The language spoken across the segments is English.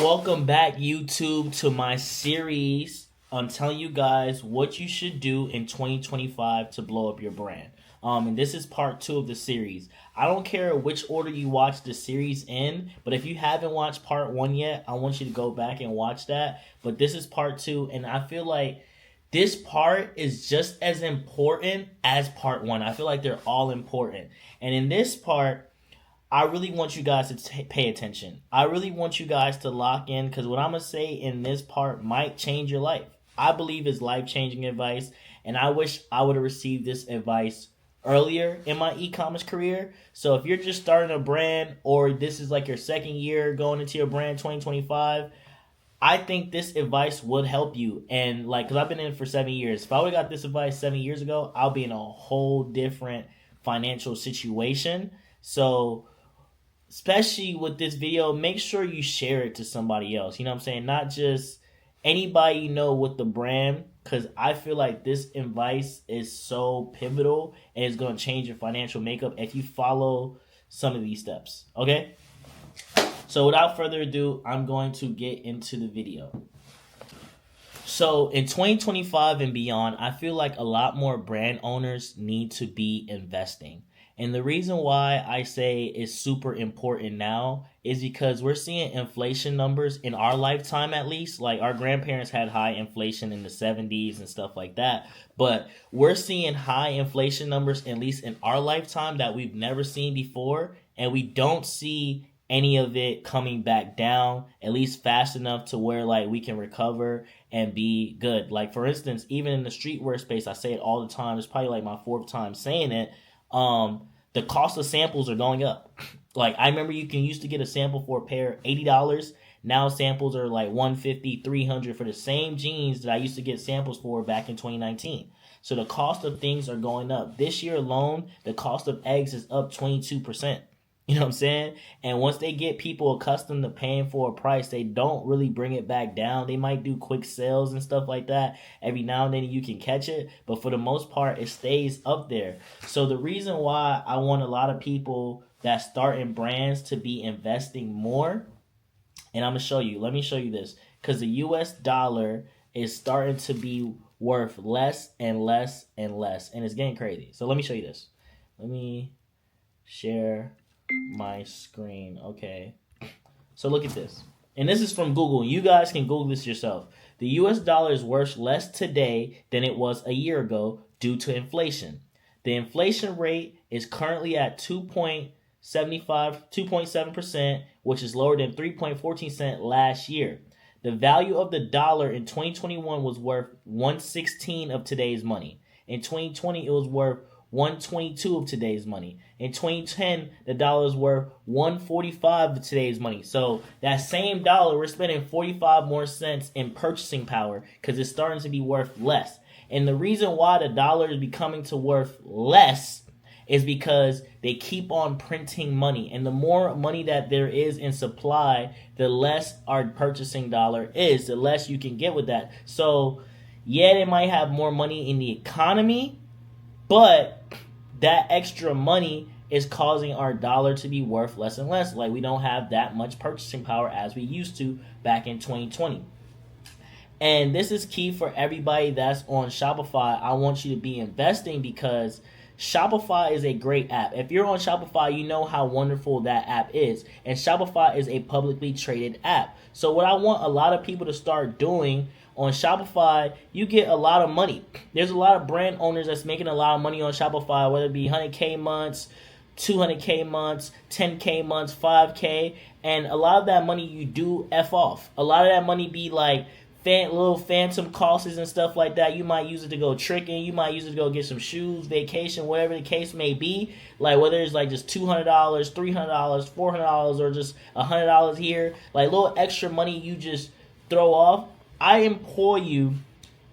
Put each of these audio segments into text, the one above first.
Welcome back, YouTube, to my series on telling you guys what you should do in 2025 to blow up your brand. And this is part 2 of the series. I don't care which order you watch the series in, but if you haven't watched part 1 yet, I want you to go back and watch that. But this is part 2, and I feel like this part is just as important as part 1. I feel like they're all important. And in this part, I really want you guys to pay attention. I really want you guys to lock in, because what I'm going to say in this part might change your life. I believe it's life-changing advice, and I wish I would have received this advice earlier in my e-commerce career. So if you're just starting a brand, or this is like your second year going into your brand 2025, I think this advice would help you. And because I've been in it for 7 years. If I would have got this advice 7 years ago, I'll be in a whole different financial situation. So especially with this video, make sure you share it to somebody else. You know what I'm saying? Not just anybody you know with the brand, because I feel like this advice is so pivotal and it's going to change your financial makeup if you follow some of these steps. Okay? So without further ado, I'm going to get into the video. So in 2025 and beyond, I feel like a lot more brand owners need to be investing. And the reason why I say it's super important now is because we're seeing inflation numbers in our lifetime, at least. Like our grandparents had high inflation in the 70s and stuff like that. But we're seeing high inflation numbers, at least in our lifetime, that we've never seen before. And we don't see any of it coming back down, at least fast enough to where we can recover and be good. Like for instance, even in the streetwear space, I say it all the time. It's probably my 4th time saying it. The cost of samples are going up. I remember you used to get a sample for a pair $80. Now samples are $150, $300 for the same jeans that I used to get samples for back in 2019. So the cost of things are going up. This year alone, the cost of eggs is up 22%. You know what I'm saying? And once they get people accustomed to paying for a price, they don't really bring it back down. They might do quick sales and stuff like that. Every now and then you can catch it. But for the most part, it stays up there. So the reason why I want a lot of people that start in brands to be investing more, and I'm going to show you. Let me show you this. Because the US dollar is starting to be worth less and less and less. And it's getting crazy. So let me show you this. Let me share my screen. Okay, so look at this, and this is from Google. You guys can Google this yourself. The US dollar is worth less today than it was a year ago due to inflation. The inflation rate is currently at 2.7%, which is lower than 3.14 cents last year. The value of the dollar in 2021 was worth 1/16 of today's money. In 2020, it was worth 122 of today's money. In 2010, the dollar is worth 145 of today's money. So that same dollar, we're spending 45 more cents in purchasing power because it's starting to be worth less. And the reason why the dollar is becoming to worth less is because they keep on printing money. And the more money that there is in supply, the less our purchasing dollar is, the less you can get with that. So yeah, they might have more money in the economy, but that extra money is causing our dollar to be worth less and less. We don't have that much purchasing power as we used to back in 2020. And this is key for everybody that's on Shopify. I want you to be investing because Shopify is a great app. If you're on Shopify, you know how wonderful that app is. And Shopify is a publicly traded app. So what I want a lot of people to start doing on Shopify, you get a lot of money. There's a lot of brand owners that's making a lot of money on Shopify, whether it be 100K months, 200K months, 10K months, 5K. And a lot of that money you do F off. A lot of that money be little phantom costs and stuff like that. You might use it to go tricking. You might use it to go get some shoes, vacation, whatever the case may be. Whether it's just $200, $300, $400, or just $100 here. Little extra money you just throw off. I implore you,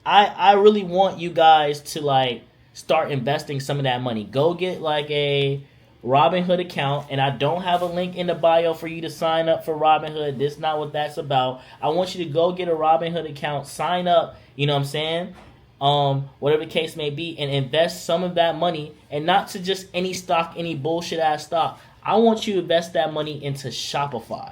I really want you guys to start investing some of that money. Go get a Robinhood account, and I don't have a link in the bio for you to sign up for Robinhood. This is not what that's about. I want you to go get a Robinhood account, sign up, you know what I'm saying? Whatever the case may be, and invest some of that money, and not to just any stock, any bullshit ass stock. I want you to invest that money into Shopify.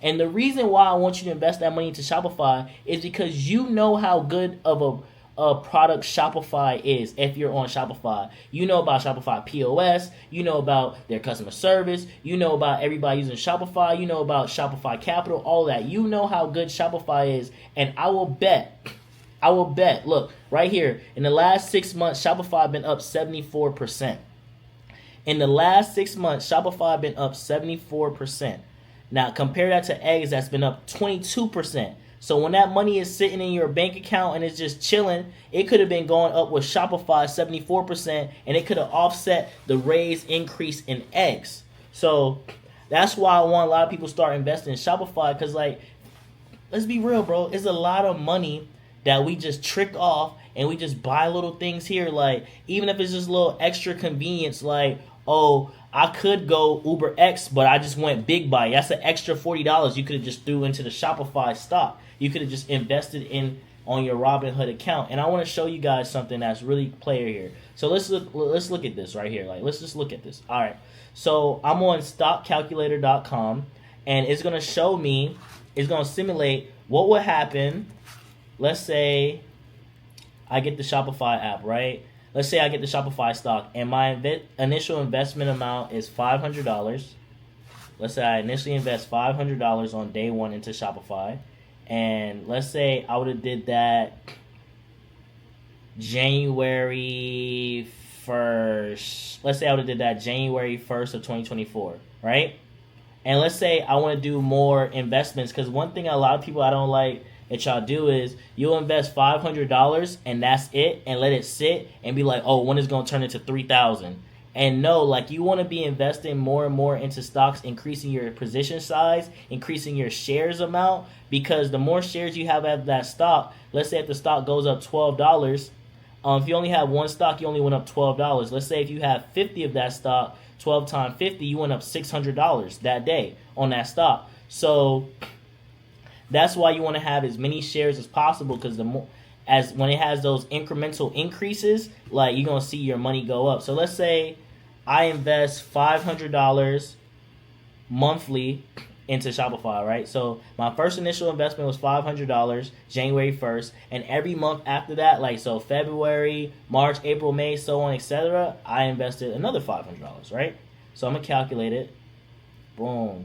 And the reason why I want you to invest that money into Shopify is because you know how good of a product Shopify is. If you're on Shopify, you know about Shopify POS, you know about their customer service, you know about everybody using Shopify, you know about Shopify Capital, all that. You know how good Shopify is, and I will bet, look, right here, in the last 6 months, Shopify been up 74%. In the last 6 months, Shopify been up 74%. Now, compare that to eggs, that's been up 22%. So when that money is sitting in your bank account and it's just chilling, it could have been going up with Shopify 74%, and it could have offset the raised increase in eggs. So that's why I want a lot of people to start investing in Shopify, because, like, let's be real, bro. It's a lot of money that we just trick off and we just buy little things here. Like, even if it's just a little extra convenience, like, oh, I could go Uber X, but I just went Big Buy. That's an extra $40 you could have just threw into the Shopify stock. You could have just invested in on your Robinhood account. And I want to show you guys something that's really player here. So let's look at this right here. Like, let's just look at this. All right. So I'm on stockcalculator.com, and it's going to show me, it's going to simulate what would happen. Let's say I get the Shopify app, right? Let's say I get the Shopify stock, and my initial investment amount is $500. Let's say I initially invest $500 on day one into Shopify. And let's say I would have did that January 1st. Let's say I would have did that January 1st of 2024, right? And let's say I want to do more investments, because one thing a lot of people I don't like that y'all do is you'll invest $500 and that's it, and let it sit and be like, oh, when is it going to turn into $3,000? And no, like, you want to be investing more and more into stocks, increasing your position size, increasing your shares amount, because the more shares you have of that stock, let's say if the stock goes up $12, if you only have one stock, you only went up $12. Let's say if you have 50 of that stock, 12 times 50, you went up $600 that day on that stock. So that's why you want to have as many shares as possible, because the more, as when it has those incremental increases, like, you're going to see your money go up. So let's say I invest $500 monthly into Shopify, right? So my first initial investment was $500 January 1st, and every month after that, like, so February, March, April, May, so on, etc., I invested another $500, right? So I'm going to calculate it. Boom.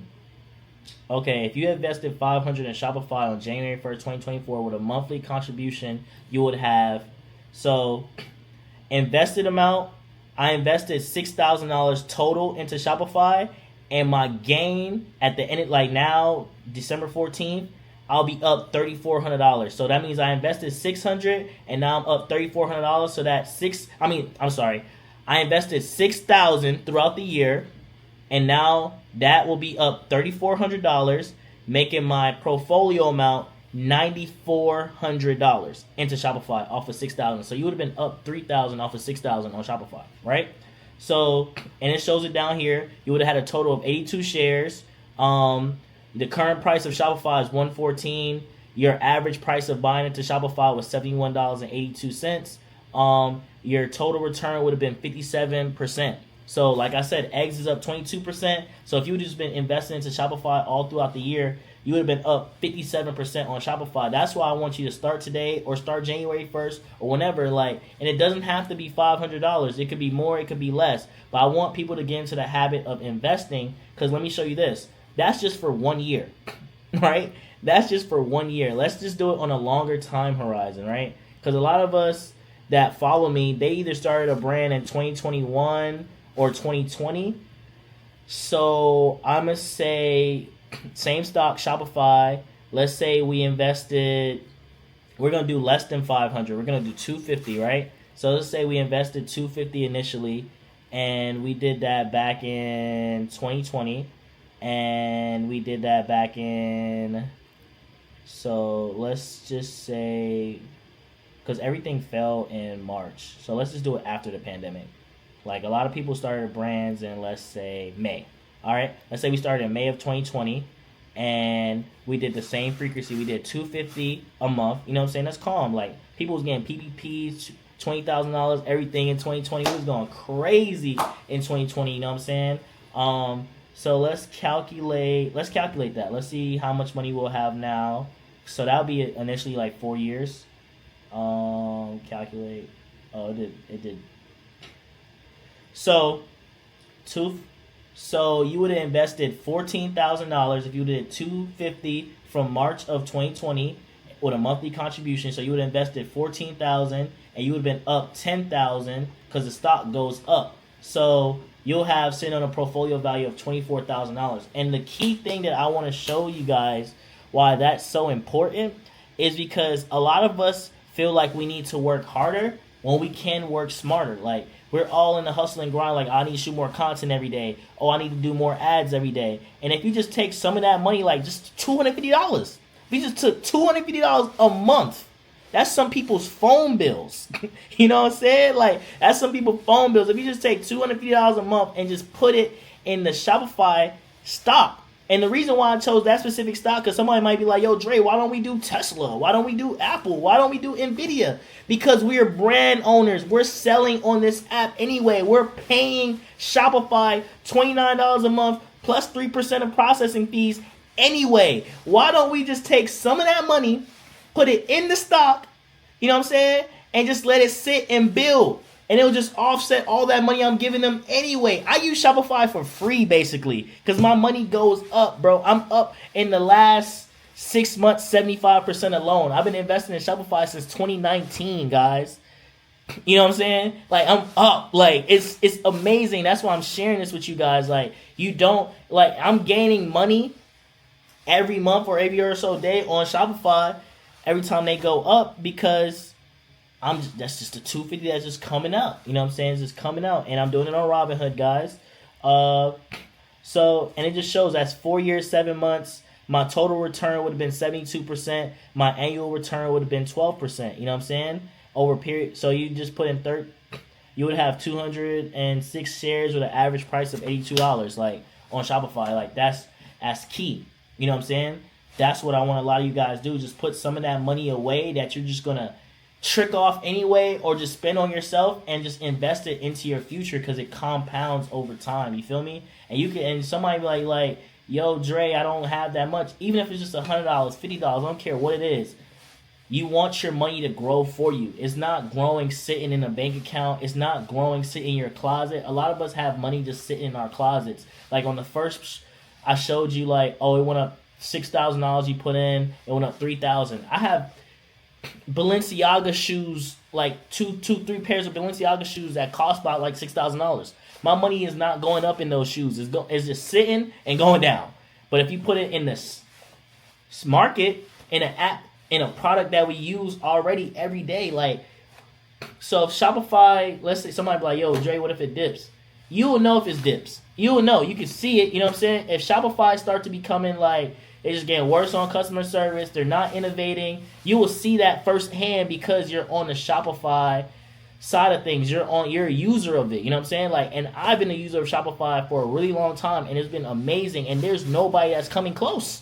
Okay, if you invested $500 in Shopify on January 1st, 2024 with a monthly contribution, you would have, so invested amount, I invested $6,000 total into Shopify, and my gain at the end, like now, December 14th, I'll be up $3,400. So that means I invested $600 and now I'm up $3,400. So that's I invested $6,000 throughout the year, and now that will be up $3,400, making my portfolio amount $9,400 into Shopify off of $6,000. So you would have been up $3,000 off of $6,000 on Shopify, right? So, and it shows it down here. You would have had a total of 82 shares. The current price of Shopify is $114. Your average price of buying into Shopify was $71.82. Your total return would have been 57%. So, like I said, eggs is up 22%. So if you would have just been investing into Shopify all throughout the year, you would have been up 57% on Shopify. That's why I want you to start today or start January 1st or whenever. Like, and it doesn't have to be $500. It could be more, it could be less. But I want people to get into the habit of investing, because let me show you this. That's just for 1 year, right? That's just for 1 year. Let's just do it on a longer time horizon, right? Because a lot of us that follow me, they either started a brand in 2021 or 2020. So I'm going to say same stock, Shopify. Let's say we invested, we're going to do less than 500. We're going to do 250, right? So let's say we invested 250 initially, and we did that back in 2020, and we did that back in, so let's just say, because everything fell in March. So let's just do it after the pandemic. Like, a lot of people started brands in, let's say, May. All right, let's say we started in May of 2020, and we did the same frequency. We did 250 a month. You know what I'm saying? That's calm. Like, people was getting PPPs, $20,000, everything in 2020. It was going crazy in 2020. You know what I'm saying? So let's calculate. Let's calculate that. Let's see how much money we'll have now. So that'll be initially like 4 years. Calculate. Oh, it did. So, so you would have invested $14,000 if you did $250 from March of 2020 with a monthly contribution. So you would have invested $14,000 and you would have been up $10,000 because the stock goes up. So you'll have sitting on a portfolio value of $24,000. And the key thing that I want to show you guys why that's so important is because a lot of us feel like we need to work harder when we can work smarter. Like, we're all in the hustle and grind. Like, I need to shoot more content every day. Oh, I need to do more ads every day. And if you just take some of that money, like just $250, if you just took $250 a month, that's some people's phone bills. You know what I'm saying? Like, that's some people's phone bills. If you just take $250 a month and just put it in the Shopify stock. And the reason why I chose that specific stock, because somebody might be like, yo, Dre, why don't we do Tesla? Why don't we do Apple? Why don't we do Nvidia? Because we are brand owners. We're selling on this app anyway. We're paying Shopify $29 a month plus 3% of processing fees anyway. Why don't we just take some of that money, put it in the stock, you know what I'm saying, and just let it sit and build? And it'll just offset all that money I'm giving them anyway. I use Shopify for free, basically, because my money goes up, bro. I'm up in the last 6 months, 75% alone. I've been investing in Shopify since 2019, guys. You know what I'm saying? Like, I'm up. Like, it's amazing. That's why I'm sharing this with you guys. Like, I'm gaining money every month or every or so day on Shopify every time they go up because that's just the $250 that's just coming out. You know what I'm saying? It's just coming out. And I'm doing it on Robinhood, guys. And it just shows that's 4 years, 7 months. My total return would have been 72%. My annual return would have been 12%. You know what I'm saying? Over a period. So you just put in you would have 206 shares with an average price of $82, like, on Shopify. Like, that's key. You know what I'm saying? That's what I want a lot of you guys to do. Just put some of that money away that you're just going to trick off anyway, or just spend on yourself and just invest it into your future because it compounds over time. You feel me? And somebody be like, yo, Dre, I don't have that much. Even if it's just $100, $50, I don't care what it is. You want your money to grow for you. It's not growing sitting in a bank account. It's not growing sitting in your closet. A lot of us have money just sitting in our closets. Like, on the first, I showed you, like, oh, it went up $6,000 you put in. It went up $3,000. I have Balenciaga shoes, like three pairs of Balenciaga shoes that cost about like $6,000. My money is not going up in those shoes. It's just sitting and going down. But if you put it in this market, in an app, in a product that we use already every day, like, so if Shopify, let's say somebody be like, yo, Dre, what if it dips? You will know if it dips. You will know. You can see it. You know what I'm saying? If Shopify start to becoming like, they're just getting worse on customer service, they're not innovating, you will see that firsthand because you're on the Shopify side of things. You're a user of it. You know what I'm saying? Like, and I've been a user of Shopify for a really long time, and it's been amazing. And there's nobody that's coming close.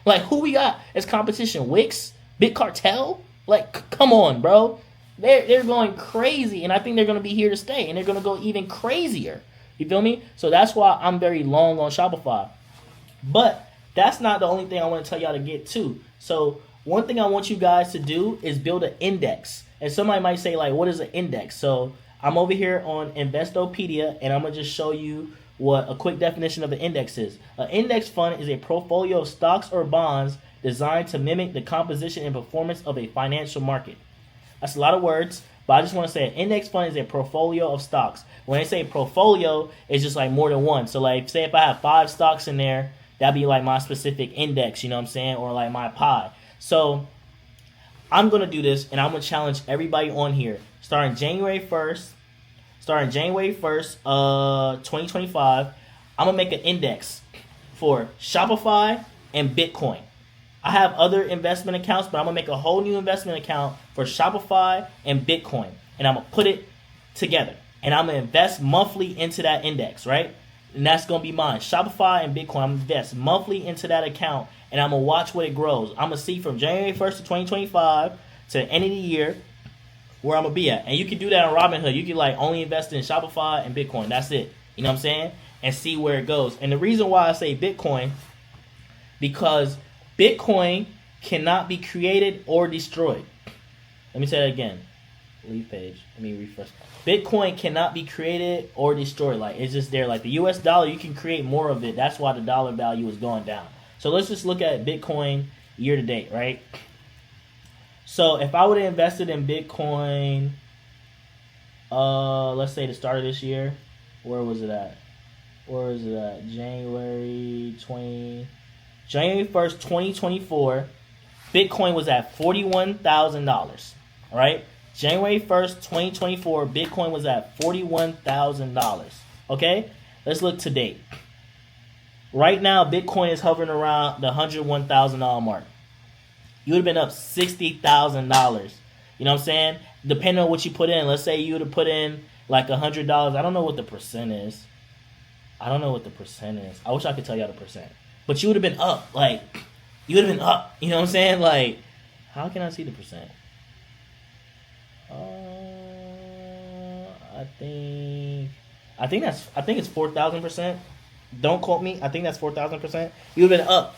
Like, who we got as competition? Wix? Big Cartel? Like, come on, bro. They're going crazy, and I think they're going to be here to stay, and they're going to go even crazier. You feel me? So that's why I'm very long on Shopify. But that's not the only thing I want to tell y'all to get to. So one thing I want you guys to do is build an index. And somebody might say, like, what is an index? So I'm over here on Investopedia, and I'm going to just show you what a quick definition of an index is. An index fund is a portfolio of stocks or bonds designed to mimic the composition and performance of a financial market. That's a lot of words, but I just want to say an index fund is a portfolio of stocks. When they say portfolio, it's just like more than one. So, like, say if I have 5 stocks in there, that'd be like my specific index, you know what I'm saying? Or like my pie. So I'm going to do this, and I'm going to challenge everybody on here. Starting January 1st, 2025, I'm going to make an index for Shopify and Bitcoin. I have other investment accounts, but I'm going to make a whole new investment account for Shopify and Bitcoin. And I'm going to put it together. And I'm going to invest monthly into that index, right? And that's going to be mine. Shopify and Bitcoin, I'm going to invest monthly into that account. And I'm going to watch what it grows. I'm going to see from January 1st to 2025 to the end of the year where I'm going to be at. And you can do that on Robinhood. You can like only invest in Shopify and Bitcoin. That's it. You know what I'm saying? and see where it goes. And the reason why I say Bitcoin, because Bitcoin cannot be created or destroyed. Let me say that again. Leave page. Let me refresh. Bitcoin cannot be created or destroyed. Like, it's just there. Like the US dollar, you can create more of it. That's why the dollar value is going down. So let's just look at Bitcoin year to date, right? So if I would have invested in Bitcoin, let's say the start of this year, where was it at? Where is it at? January 1st, 2024, Bitcoin was at $41,000. All right? January 1st, 2024, Bitcoin was at $41,000. Okay? Let's look to date. Right now, Bitcoin is hovering around the $101,000 mark. You would have been up $60,000. You know what I'm saying? Depending on what you put in. Let's say you would have put in like $100. I don't know what the percent is. I wish I could tell y'all the percent. But you would have been up. Like, you would have been up. You know what I'm saying? Like, how can I see the percent? I think it's 4,000%. Don't quote me. I think that's 4,000%. You would have been up.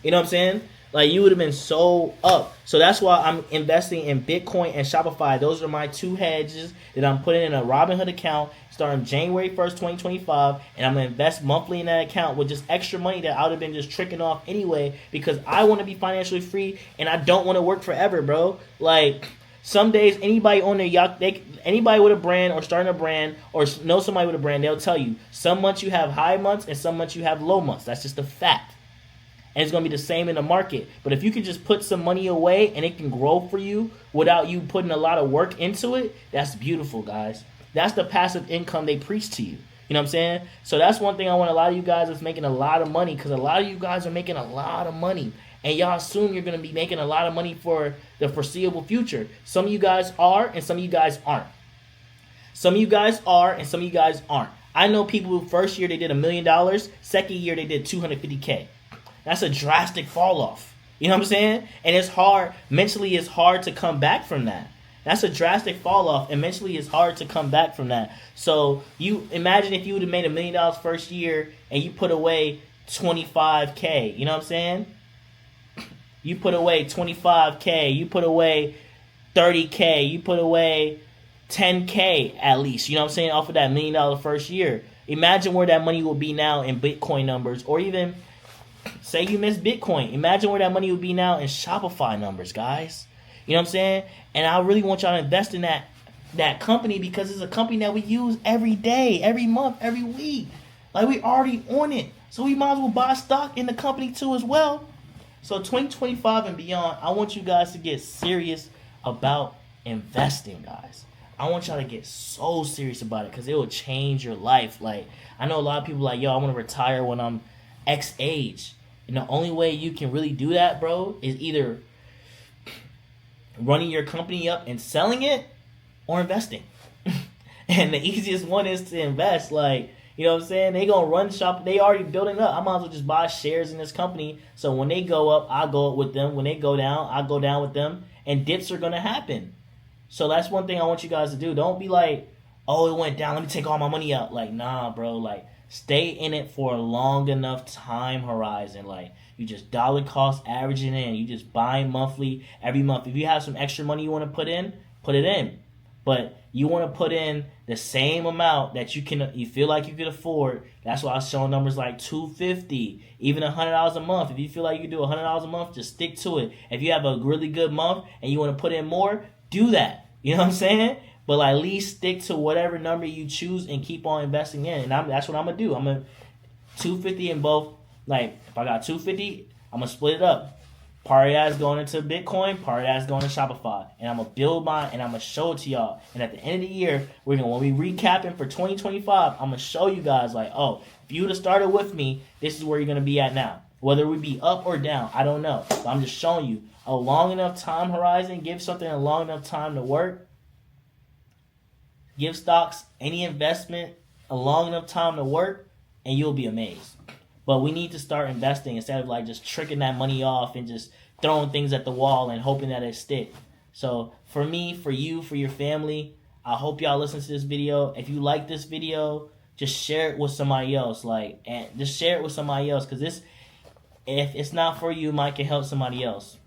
You know what I'm saying? Like, you would have been so up. So that's why I'm investing in Bitcoin and Shopify. Those are my two hedges that I'm putting in a Robinhood account starting January 1st, 2025. And I'm going to invest monthly in that account with just extra money that I would have been just tricking off anyway, because I want to be financially free and I don't want to work forever, bro. Like, some days, anybody on their yacht, anybody with a brand or starting a brand or know somebody with a brand, they'll tell you some months you have high months and some months you have low months. That's just a fact. And it's going to be the same in the market. But if you can just put some money away and it can grow for you without you putting a lot of work into it, that's beautiful, guys. That's the passive income they preach to you. You know what I'm saying? So that's one thing I want a lot of you guys that's making a lot of money, because a lot of you guys are making a lot of money. And y'all assume you're going to be making a lot of money for the foreseeable future. Some of you guys are and some of you guys aren't. Some of you guys are and some of you guys aren't. I know people who first year they did $1 million. Second year they did $250K. That's a drastic fall off. You know what I'm saying? And it's hard. Mentally, it's hard to come back from that. That's a drastic fall off. And mentally, it's hard to come back from that. So you imagine if you would have made $1 million first year and you put away $25K. You know what I'm saying? You put away $25K. You put away $30K. You put away $10K at least. You know what I'm saying? Off of that $1 million first year. Imagine where that money will be now in Bitcoin numbers, or even say you miss Bitcoin. Imagine where that money would be now in Shopify numbers, guys. You know what I'm saying? And I really want y'all to invest in that company, because it's a company that we use every day, every month, every week. Like, we already on it. So we might as well buy stock in the company too as well. So 2025 and beyond, I want you guys to get serious about investing, guys. I want y'all to get so serious about it, because it will change your life. Like, I know a lot of people like, yo, I want to retire when I'm X age. And the only way you can really do that, bro, is either running your company up and selling it or investing. And the easiest one is to invest. Like, you know what I'm saying? They gonna run shop. They already building up. I might as well just buy shares in this company. So when they go up, I go up with them. When they go down, I go down with them. And dips are gonna happen. So that's one thing I want you guys to do. Don't be like, oh, it went down, let me take all my money out. Like, nah, bro. Like, stay in it for a long enough time horizon. Like, you just dollar cost averaging in. You just buy monthly every month. If you have some extra money you want to put it in. But you want to put in the same amount that you feel like you could afford. That's why I was showing numbers like $250, even $100 a month. If you feel like you can do $100 a month, just stick to it. If you have a really good month and you want to put in more, do that. You know what I'm saying? But like, at least stick to whatever number you choose and keep on investing in. And that's what I'm going to do. I'm going to $250 in both. Like, if I got $250, I'm going to split it up. Part of that is going into Bitcoin. Part of that is going to Shopify. And I'm going to build mine and I'm going to show it to y'all. And at the end of the year, when we recapping for 2025, I'm going to show you guys like, oh, if you would have started with me, this is where you're going to be at now. Whether we be up or down, I don't know. But I'm just showing you a long enough time horizon. Give something a long enough time to work. Give stocks, any investment, a long enough time to work, and you'll be amazed. But we need to start investing instead of like just tricking that money off and just throwing things at the wall and hoping that it stick. So for me, for you, for your family, I hope y'all listen to this video. If you like this video, just share it with somebody else. Like, and just share it with somebody else, because this, if it's not for you, it might can help somebody else.